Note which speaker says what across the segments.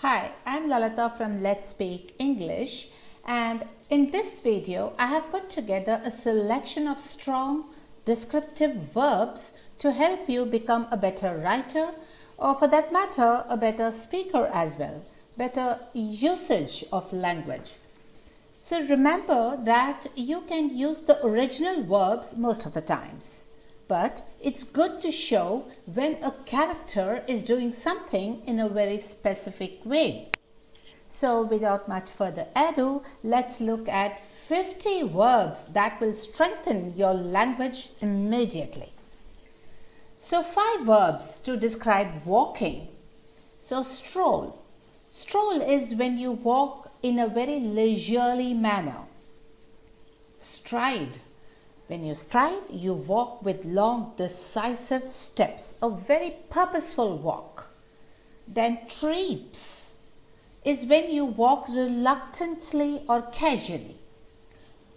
Speaker 1: Hi, I'm Lalita from Let's Speak English, and in this video I have put together a selection of strong descriptive verbs to help you become a better writer, or for that matter a better speaker as well, better usage of language. So remember that you can use the original verbs most of the times. But it's good to show when a character is doing something in a very specific way. So without much further ado, let's look at 50 verbs that will strengthen your language immediately. So 5 verbs to describe walking. So stroll. Stroll is when you walk in a very leisurely manner. Stride. When you stride, you walk with long, decisive steps, a very purposeful walk. Then treeps is when you walk reluctantly or casually.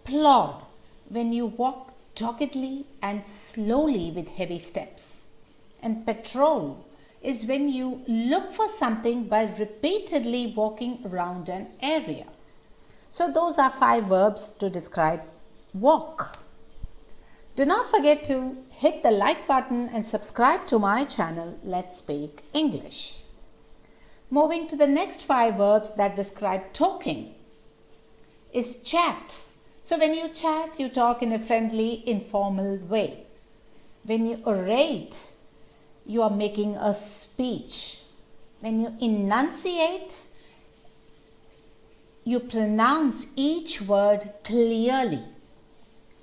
Speaker 1: Plod, when you walk doggedly and slowly with heavy steps. And patrol is when you look for something by repeatedly walking around an area. So those are 5 verbs to describe walk. Do not forget to hit the like button and subscribe to my channel, Let's Speak English. Moving to the next 5 verbs that describe talking is chat. So when you chat, you talk in a friendly, informal way. When you orate, you are making a speech. When you enunciate, you pronounce each word clearly.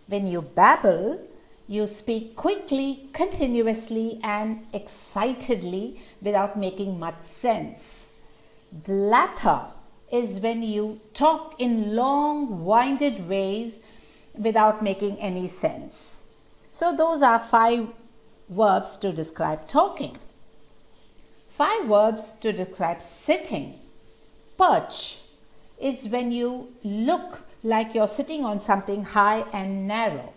Speaker 1: When you babble, you speak quickly, continuously, and excitedly without making much sense. Blather is when you talk in long, winded ways without making any sense. So those are 5 verbs to describe talking. 5 verbs to describe sitting. Perch is when you look like you're sitting on something high and narrow.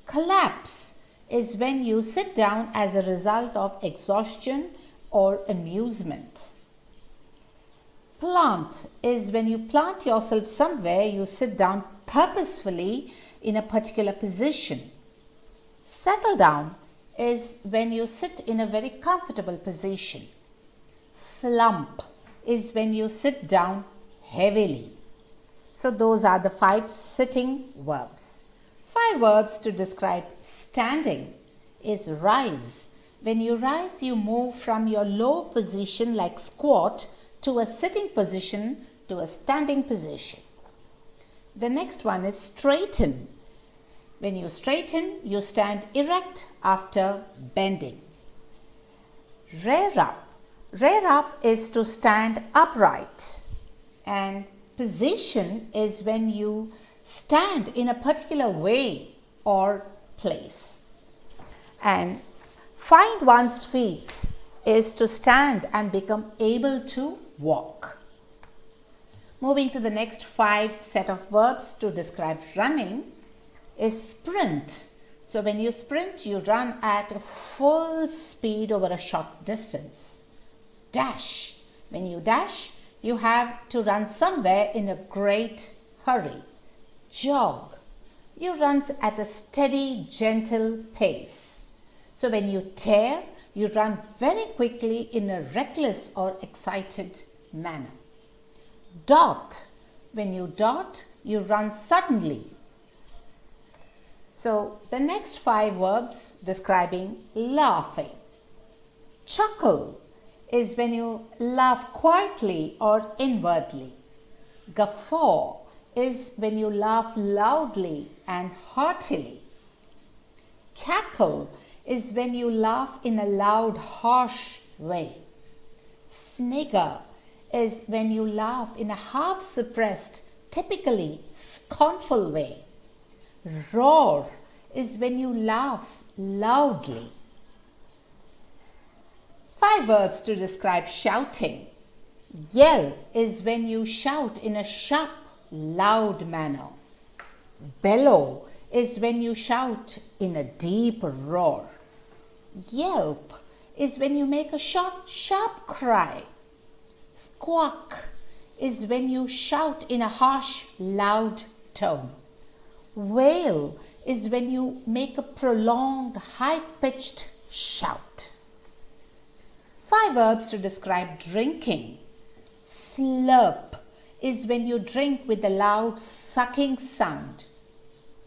Speaker 1: Collapse is when you sit down as a result of exhaustion or amusement. Plant is when you plant yourself somewhere, you sit down purposefully in a particular position. Settle down is when you sit in a very comfortable position. Flump is when you sit down heavily. So those are the 5 sitting verbs. 5 verbs to describe standing is rise. When you rise, you move from your low position like squat to a sitting position to a standing position. The next one is straighten. When you straighten, you stand erect after bending. Rear up. Rear up is to stand upright, and position is when you stand in a particular way or place. And find one's feet is to stand and become able to walk. Moving to the next 5 set of verbs to describe running is sprint. So when you sprint, you run at full speed over a short distance. Dash. When you dash, you have to run somewhere in a great hurry. Jog. You run at a steady, gentle pace. So when you tear, you run very quickly in a reckless or excited manner. Dot. When you dot, you run suddenly. So the next 5 verbs describing laughing. Chuckle is when you laugh quietly or inwardly. Guffaw is when you laugh loudly and heartily. Cackle is when you laugh in a loud, harsh way. Snigger is when you laugh in a half-suppressed, typically scornful way. Roar is when you laugh loudly. 5 verbs to describe shouting. Yell is when you shout in a sharp, loud manner. Bellow is when you shout in a deep roar. Yelp is when you make a short, sharp cry. Squawk is when you shout in a harsh, loud tone. Wail is when you make a prolonged, high-pitched shout. 5 verbs to describe drinking. Slurp is when you drink with a loud sucking sound.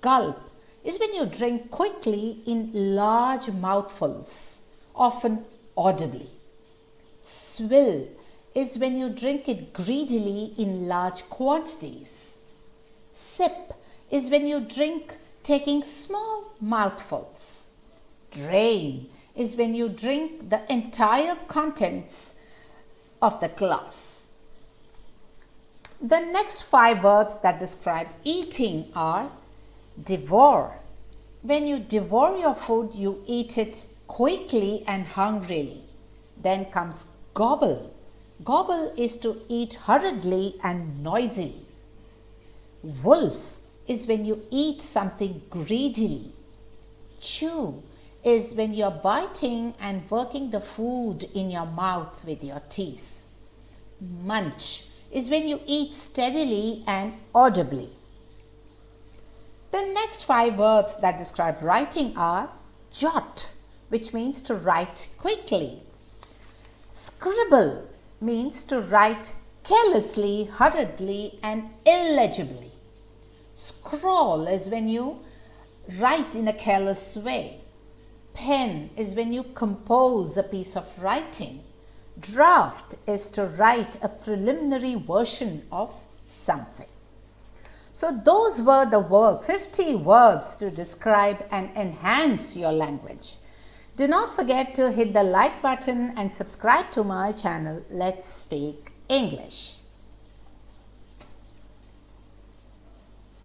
Speaker 1: Gulp is when you drink quickly in large mouthfuls, often audibly. Swill is when you drink it greedily in large quantities. Sip is when you drink taking small mouthfuls. Drain is when you drink the entire contents of the glass. The next 5 verbs that describe eating are devour. When you devour your food, you eat it quickly and hungrily. Then comes gobble. Gobble is to eat hurriedly and noisily. Wolf is when you eat something greedily. Chew is when you're biting and working the food in your mouth with your teeth. Munch is when you eat steadily and audibly. The next 5 verbs that describe writing are jot, which means to write quickly. Scribble means to write carelessly, hurriedly, and illegibly. Scrawl is when you write in a careless way. Pen is when you compose a piece of writing. Draft is to write a preliminary version of something. So those were the 50 verbs to describe and enhance your language. Do not forget to hit the like button and subscribe to my channel. Let's Speak English.